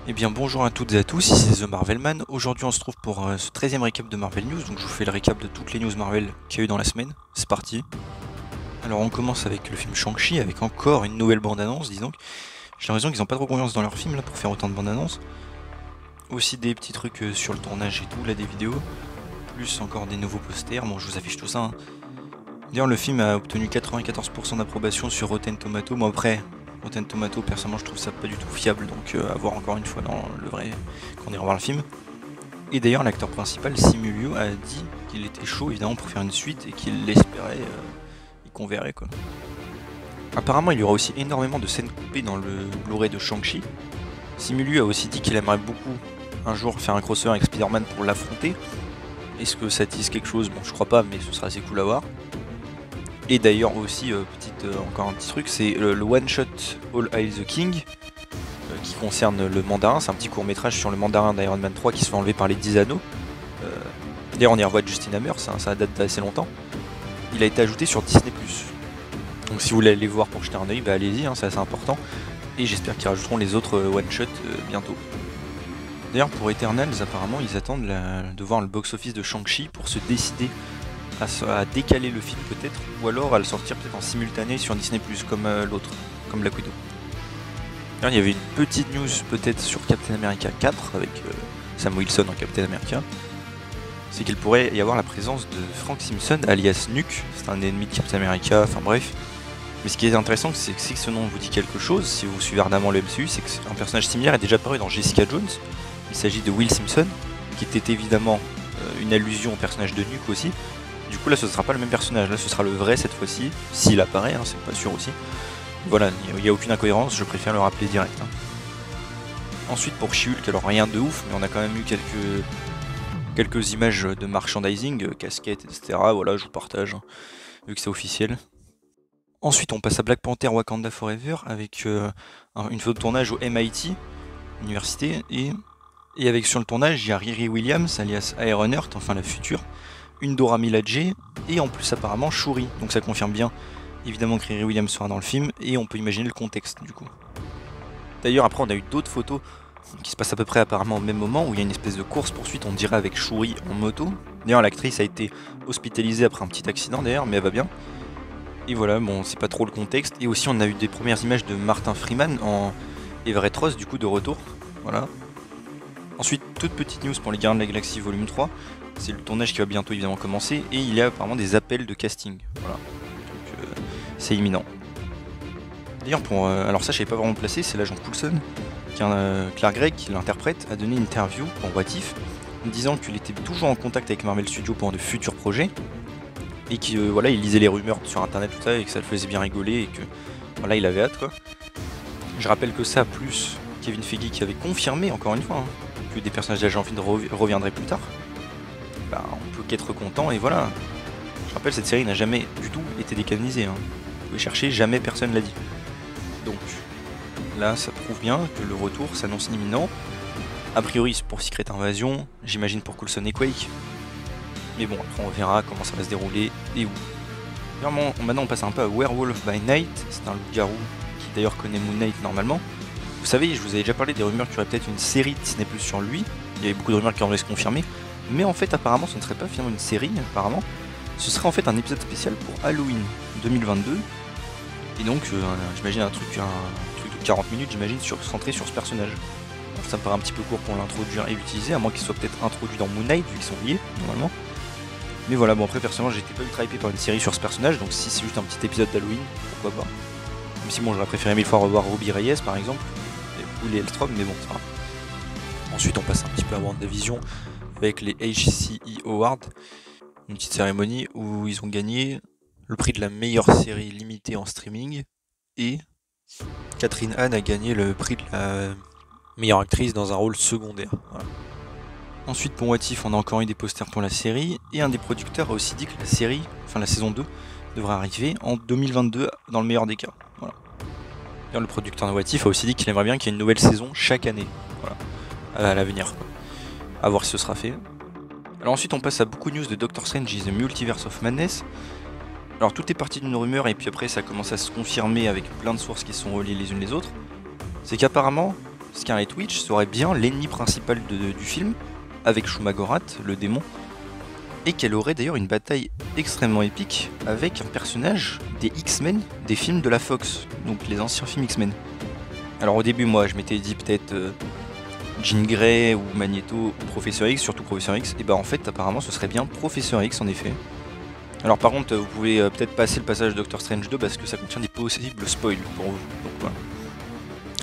Eh bien bonjour à toutes et à tous, ici c'est The Marvelman. Aujourd'hui on se trouve pour ce 13e récap de Marvel News, donc je vous fais le récap de toutes les news Marvel qu'il y a eu dans la semaine. C'est parti. Alors on commence avec le film Shang-Chi, avec encore une nouvelle bande-annonce, dis donc. J'ai l'impression qu'ils n'ont pas trop confiance dans leur film là pour faire autant de bandes-annonces. Aussi des petits trucs sur le tournage et tout, là des vidéos. Plus encore des nouveaux posters, bon je vous affiche tout ça. D'ailleurs le film a obtenu 94% d'approbation sur Rotten Tomato, bon après... Rotten Tomato, personnellement je trouve ça pas du tout fiable, donc à voir encore une fois dans le vrai quand on ira voir le film. Et d'ailleurs l'acteur principal, Simu Liu, a dit qu'il était chaud évidemment pour faire une suite et qu'il l'espérait et qu'on verrait quoi. Apparemment il y aura aussi énormément de scènes coupées dans le Blu-ray de Shang-Chi. Simu Liu a aussi dit qu'il aimerait beaucoup un jour faire un crossover avec Spider-Man pour l'affronter. Est-ce que ça tease quelque chose? Bon je crois pas, mais ce sera assez cool à voir. Et d'ailleurs aussi, encore un petit truc, c'est le one shot All Hail the King qui concerne le mandarin. C'est un petit court métrage sur le mandarin d'Iron Man 3 qui se fait enlever par les 10 anneaux. D'ailleurs on y revoit Justin Hammer, ça date d'assez longtemps. Il a été ajouté sur Disney+. Donc si vous voulez aller voir pour jeter un oeil, bah allez-y, c'est assez important. Et j'espère qu'ils rajouteront les autres one shot bientôt. D'ailleurs pour Eternals, apparemment ils attendent de voir le box-office de Shang-Chi pour se décider à décaler le film peut-être, ou alors à le sortir peut-être en simultané sur Disney+, comme l'autre, comme Black Widow. Alors, il y avait une petite news peut-être sur Captain America 4 avec Sam Wilson en Captain America. C'est qu'il pourrait y avoir la présence de Frank Simpson alias Nuke, c'est un ennemi de Captain America, enfin bref. Mais ce qui est intéressant, c'est que ce nom vous dit quelque chose, si vous suivez ardemment le MCU, c'est qu'un personnage similaire est déjà apparu dans Jessica Jones. Il s'agit de Will Simpson, qui était évidemment une allusion au personnage de Nuke aussi. Du coup là ce sera pas le même personnage, là ce sera le vrai cette fois-ci, s'il apparaît, c'est pas sûr aussi. Voilà, il n'y a aucune incohérence, je préfère le rappeler direct. Ensuite pour She-Hulk, alors rien de ouf, mais on a quand même eu quelques images de merchandising, casquettes, etc. Voilà, je vous partage, vu que c'est officiel. Ensuite on passe à Black Panther Wakanda Forever, avec une photo de tournage au MIT, université, et avec sur le tournage il y a Riri Williams, alias Ironheart, enfin la future, une Dora Milaje et en plus apparemment Shuri, donc ça confirme bien évidemment que Riri Williams sera dans le film et on peut imaginer le contexte du coup. D'ailleurs après on a eu d'autres photos qui se passent à peu près apparemment au même moment où il y a une espèce de course poursuite on dirait avec Shuri en moto. D'ailleurs l'actrice a été hospitalisée après un petit accident d'ailleurs mais elle va bien. Et voilà bon c'est pas trop le contexte et aussi on a eu des premières images de Martin Freeman en Everett Ross du coup de retour. Voilà. Ensuite toute petite news pour les Gardiens de la Galaxie volume 3. C'est le tournage qui va bientôt évidemment commencer et il y a apparemment des appels de casting. Voilà. Donc c'est imminent. D'ailleurs alors ça je savais pas vraiment placé, c'est l'agent Coulson, Clark Gregg qui l'interprète, a donné une interview pour What If, disant qu'il était toujours en contact avec Marvel Studios pour de futurs projets et qu'il voilà, il lisait les rumeurs sur internet tout ça et que ça le faisait bien rigoler et que voilà il avait hâte quoi. Je rappelle que ça plus Kevin Feige qui avait confirmé encore une fois que des personnages d'Agent Field reviendraient plus tard. Bah, on peut qu'être content et voilà. Je rappelle cette série n'a jamais du tout été décanonisée. Vous pouvez chercher, jamais personne l'a dit. Donc là ça prouve bien que le retour s'annonce imminent. A priori pour Secret Invasion, j'imagine pour Coulson et Quake. Mais bon après on verra comment ça va se dérouler et où. Maintenant on passe un peu à Werewolf by Night, c'est un loup-garou qui d'ailleurs connaît Moon Knight normalement. Vous savez, je vous avais déjà parlé des rumeurs qu'il y aurait peut-être une série Disney Plus sur lui. Il y avait beaucoup de rumeurs qui auraient se confirmer. Mais en fait apparemment ce ne serait pas finalement une série apparemment, ce serait en fait un épisode spécial pour Halloween 2022 et donc j'imagine un truc de 40 minutes j'imagine centré sur ce personnage. Alors, ça me paraît un petit peu court pour l'introduire et l'utiliser, à moins qu'il soit peut-être introduit dans Moon Knight vu qu'ils sont liés normalement. Mais voilà, bon après personnellement j'étais pas ultra hypé par une série sur ce personnage, donc si c'est juste un petit épisode d'Halloween, pourquoi pas. Même si bon j'aurais préféré 1000 fois revoir Ruby Reyes par exemple, ou les Elstrom, mais bon c'est pas grave. Ensuite on passe un petit peu à WandaVision avec les HCE Awards, une petite cérémonie où ils ont gagné le prix de la meilleure série limitée en streaming et Catherine Hahn a gagné le prix de la meilleure actrice dans un rôle secondaire. Voilà. Ensuite pour What If on a encore eu des posters pour la série et un des producteurs a aussi dit que la série, enfin la saison 2, devrait arriver en 2022 dans le meilleur des cas. Voilà. Et le producteur de What If a aussi dit qu'il aimerait bien qu'il y ait une nouvelle saison chaque année. Voilà. À l'avenir. A voir si ce sera fait. Alors ensuite on passe à beaucoup de news de Doctor Strange is the Multiverse of Madness. Alors tout est parti d'une rumeur et puis après ça commence à se confirmer avec plein de sources qui sont reliées les unes les autres. C'est qu'apparemment Scarlet Witch serait bien l'ennemi principal du film, avec Shumagorath, le démon, et qu'elle aurait d'ailleurs une bataille extrêmement épique avec un personnage des X-Men des films de la Fox, donc les anciens films X-Men. Alors au début, moi, je m'étais dit peut-être Jean Grey ou Magneto ou Professeur X, surtout Professeur X, et bah en fait, apparemment, ce serait bien Professeur X en effet. Alors par contre, vous pouvez peut-être passer le passage Doctor Strange 2 parce que ça contient des possibles spoils pour vous. Donc, voilà.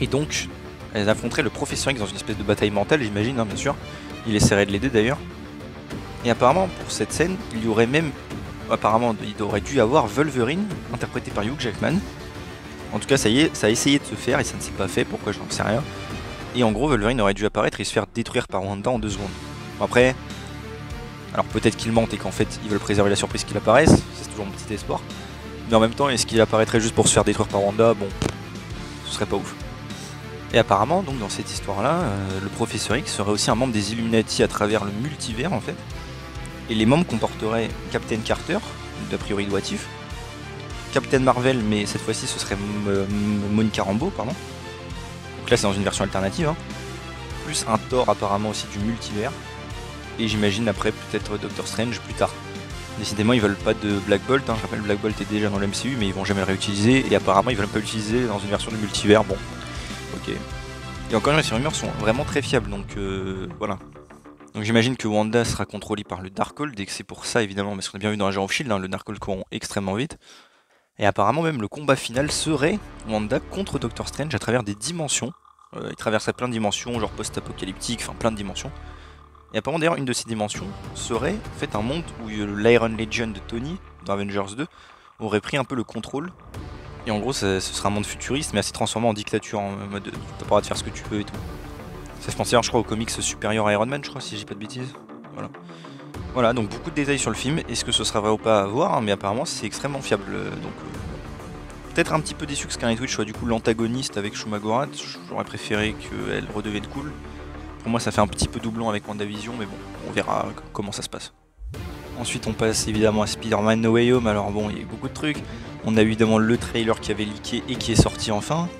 Et donc, elles affronteraient le Professeur X dans une espèce de bataille mentale, j'imagine, hein, bien sûr. Il essaierait de l'aider d'ailleurs. Et apparemment, pour cette scène, il y aurait même... Apparemment, il aurait dû avoir Wolverine, interprété par Hugh Jackman. En tout cas, ça y est, ça a essayé de se faire et ça ne s'est pas fait, pourquoi j'en sais rien. Et en gros, Wolverine aurait dû apparaître et se faire détruire par Wanda en 2 secondes. Bon, après... Alors peut-être qu'ils mentent et qu'en fait, ils veulent préserver la surprise qu'il apparaisse, c'est toujours mon petit espoir. Mais en même temps, est-ce qu'il apparaîtrait juste pour se faire détruire par Wanda? Bon, ce serait pas ouf. Et apparemment, donc dans cette histoire-là, le Professeur X serait aussi un membre des Illuminati à travers le multivers en fait. Et les membres comporteraient Captain Carter, d'a priori de What If, Captain Marvel, mais cette fois-ci ce serait Monica Rambeau, pardon. Donc là c'est dans une version alternative, hein. Plus un Thor apparemment aussi du multivers. Et j'imagine après peut-être Doctor Strange plus tard. Décidément ils veulent pas de Black Bolt, hein. Je rappelle Black Bolt est déjà dans le MCU mais ils vont jamais le réutiliser. Et apparemment ils veulent pas l'utiliser dans une version du multivers, bon. Ok. Et encore une fois, ces rumeurs sont vraiment très fiables, donc voilà. Donc j'imagine que Wanda sera contrôlée par le Darkhold, et que c'est pour ça évidemment, parce qu'on a bien vu dans Agent of Shield, hein, le Darkhold courant extrêmement vite. Et apparemment même le combat final serait Wanda contre Doctor Strange à travers des dimensions. Il traverserait plein de dimensions, genre post-apocalyptique, enfin plein de dimensions. Et apparemment d'ailleurs une de ces dimensions serait en fait un monde où l'Iron Legion de Tony, dans Avengers 2, aurait pris un peu le contrôle. Et en gros ce sera un monde futuriste mais assez transformé en dictature, en mode t'as pas le droit de faire ce que tu veux et tout. Ça fait penser, je crois, au comics supérieur à Iron Man, je crois, si j'ai pas de bêtises. Voilà. Voilà, donc beaucoup de détails sur le film. Est-ce que ce sera vrai ou pas à voir, hein, mais apparemment c'est extrêmement fiable. Donc peut-être un petit peu déçu que Scarlet Witch soit du coup l'antagoniste avec Shumagorath. J'aurais préféré qu'elle redevienne cool. Pour moi ça fait un petit peu doublon avec WandaVision, mais bon, on verra comment ça se passe. Ensuite on passe évidemment à Spider-Man No Way Home. Alors bon, il y a eu beaucoup de trucs. On a évidemment le trailer qui avait leaké et qui est sorti enfin.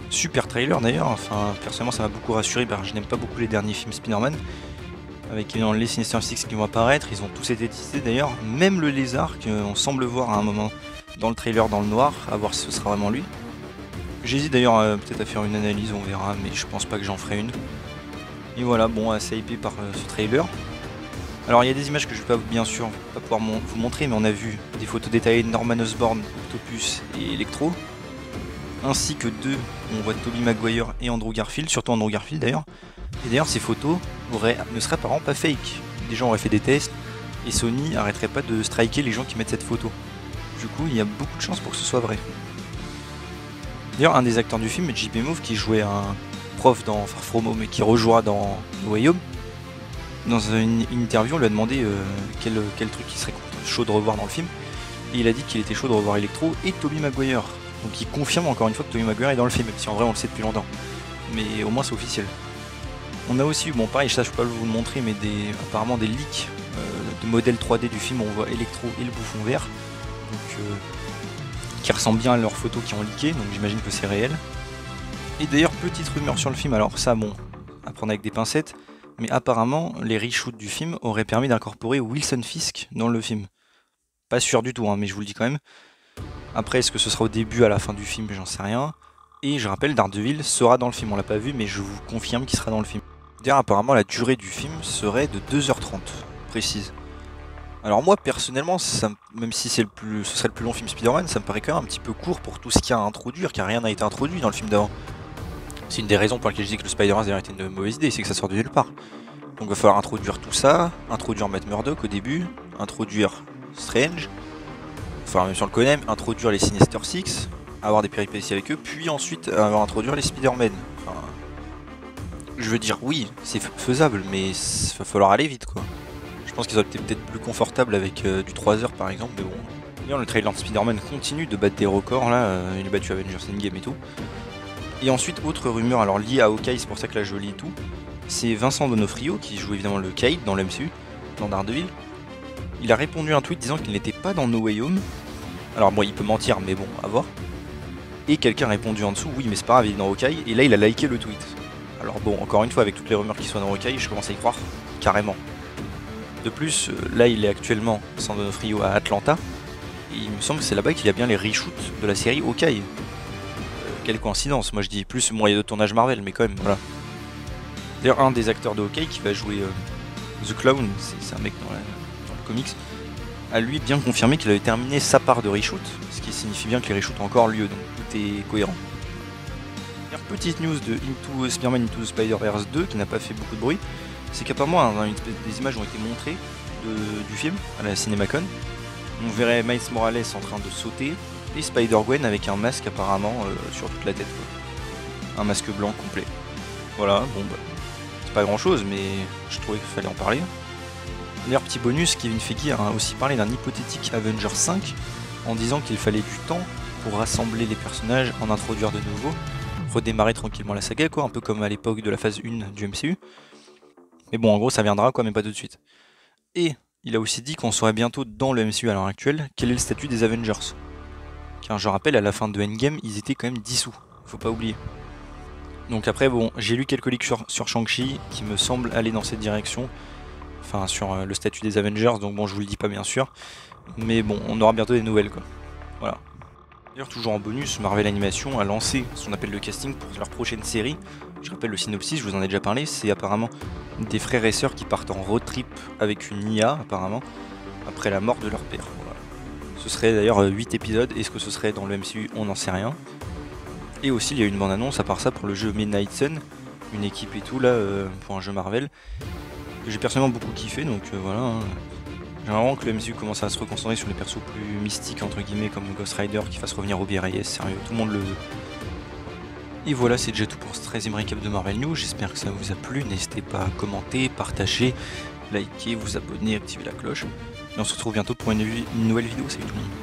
Super trailer d'ailleurs, enfin personnellement ça m'a beaucoup rassuré car je n'aime pas beaucoup les derniers films Spider-Man. Avec évidemment les Sinister Six qui vont apparaître, ils ont tous été teasés d'ailleurs, même le lézard qu'on semble voir à un moment dans le trailer dans le noir, à voir si ce sera vraiment lui. J'hésite d'ailleurs peut-être à faire une analyse, on verra, mais je pense pas que j'en ferai une. Et voilà, bon, assez hypé par ce trailer. Alors il y a des images que je vais pas bien sûr pas pouvoir vous montrer, mais on a vu des photos détaillées de Norman Osborn, Octopus et Electro. Ainsi que deux, on voit Tobey Maguire et Andrew Garfield, surtout Andrew Garfield d'ailleurs. Et d'ailleurs ces photos ne seraient apparemment pas fake. Des gens auraient fait des tests et Sony arrêterait pas de striker les gens qui mettent cette photo. Du coup il y a beaucoup de chances pour que ce soit vrai. D'ailleurs un des acteurs du film, JP Move, qui jouait un prof dans Far From Home et qui rejouera dans No Way Home, dans une interview on lui a demandé quel truc il serait chaud de revoir dans le film. Et il a dit qu'il était chaud de revoir Electro et Tobey Maguire. Donc il confirme encore une fois que Tobey Maguire est dans le film, même si en vrai on le sait depuis longtemps. Mais au moins c'est officiel. On a aussi eu, bon pareil, ça je peux pas vous le montrer, mais apparemment des leaks de modèles 3D du film où on voit Electro et le Bouffon Vert. Donc qui ressemblent bien à leurs photos qui ont leaké, donc j'imagine que c'est réel. Et d'ailleurs, petite rumeur sur le film, alors ça bon, à prendre avec des pincettes, mais apparemment les reshoots du film auraient permis d'incorporer Wilson Fisk dans le film. Pas sûr du tout, hein, mais je vous le dis quand même. Après, est-ce que ce sera au début, à la fin du film, j'en sais rien. Et je rappelle, Daredevil sera dans le film, on l'a pas vu, mais je vous confirme qu'il sera dans le film. D'ailleurs, apparemment, la durée du film serait de 2h30, précise. Alors moi, personnellement, même si ce serait le plus long film Spider-Man, ça me paraît quand même un petit peu court pour tout ce qu'il y a à introduire, car rien n'a été introduit dans le film d'avant. C'est une des raisons pour lesquelles je dis que le Spider-Man a été une mauvaise idée, c'est que ça sort de nulle part. Donc il va falloir introduire tout ça, introduire Matt Murdock au début, introduire Strange, enfin même si on le connaît, introduire les Sinister Six, avoir des péripéties avec eux, puis ensuite introduire les Spider-Man. Enfin, je veux dire oui, c'est faisable, mais il va falloir aller vite quoi. Je pense qu'ils auraient été peut-être plus confortables avec du 3 heures par exemple, mais bon. D'ailleurs le trailer de Spider-Man continue de battre des records là, il a battu Avengers Endgame et tout. Et ensuite autre rumeur, alors liée à Hawkeye, c'est pour ça que là je lis tout, c'est Vincent D'Onofrio qui joue évidemment le Cade dans le MCU, dans Daredevil. Il a répondu à un tweet disant qu'il n'était pas dans No Way Home. Alors bon, il peut mentir, mais bon, à voir. Et quelqu'un a répondu en dessous, oui mais c'est pas grave, il est dans Hawkeye, et là il a liké le tweet. Alors bon, encore une fois, avec toutes les rumeurs qui sont dans Hawkeye, je commence à y croire, carrément. De plus, là il est actuellement San Donofrio à Atlanta, et il me semble que c'est là-bas qu'il y a bien les reshoots de la série Hawkeye. Quelle coïncidence, moi je dis plus moyen de tournage Marvel, mais quand même, voilà. D'ailleurs, un des acteurs de Hawkeye qui va jouer The Clown, c'est un mec dans le comics, a lui bien confirmé qu'il avait terminé sa part de reshoot, ce qui signifie bien que les reshoots ont encore lieu, donc tout est cohérent. Petite news de Spider-Man Into the Spider-Verse 2 qui n'a pas fait beaucoup de bruit, c'est qu'apparemment des images ont été montrées du film à la CinemaCon. On verrait Miles Morales en train de sauter et Spider-Gwen avec un masque apparemment sur toute la tête, quoi. Un masque blanc complet. Voilà, bon bah, c'est pas grand chose, mais je trouvais qu'il fallait en parler. D'ailleurs, petit bonus, Kevin Feige a aussi parlé d'un hypothétique Avengers 5 en disant qu'il fallait du temps pour rassembler les personnages, en introduire de nouveaux, redémarrer tranquillement la saga, quoi, un peu comme à l'époque de la phase 1 du MCU. Mais bon, en gros, ça viendra, quoi, mais pas tout de suite. Et il a aussi dit qu'on saurait bientôt dans le MCU à l'heure actuelle quel est le statut des Avengers. Car je rappelle, à la fin de Endgame, ils étaient quand même dissous, faut pas oublier. Donc après, bon, j'ai lu quelques leaks sur Shang-Chi qui me semblent aller dans cette direction. Enfin, sur le statut des Avengers, donc bon, je vous le dis pas bien sûr. Mais bon, on aura bientôt des nouvelles, quoi. Voilà. D'ailleurs, toujours en bonus, Marvel Animation a lancé son appel de casting pour leur prochaine série. Je rappelle le synopsis, je vous en ai déjà parlé, c'est apparemment des frères et sœurs qui partent en road trip avec une IA, apparemment, après la mort de leur père. Voilà. Ce serait d'ailleurs 8 épisodes, est-ce que ce serait dans le MCU, on n'en sait rien. Et aussi, il y a une bande-annonce, à part ça, pour le jeu Midnight Sun, une équipe et tout, là, pour un jeu Marvel, que j'ai personnellement beaucoup kiffé, donc voilà. Hein. J'aimerais vraiment que le MCU commence à se reconcentrer sur les persos plus mystiques, entre guillemets, comme Ghost Rider, qui fasse revenir Robbie Reyes, sérieux, tout le monde le veut. Et voilà, c'est déjà tout pour ce 13e récap de Marvel News, j'espère que ça vous a plu, n'hésitez pas à commenter, partager, liker, vous abonner, activer la cloche. Et on se retrouve bientôt pour une nouvelle vidéo, salut tout le monde.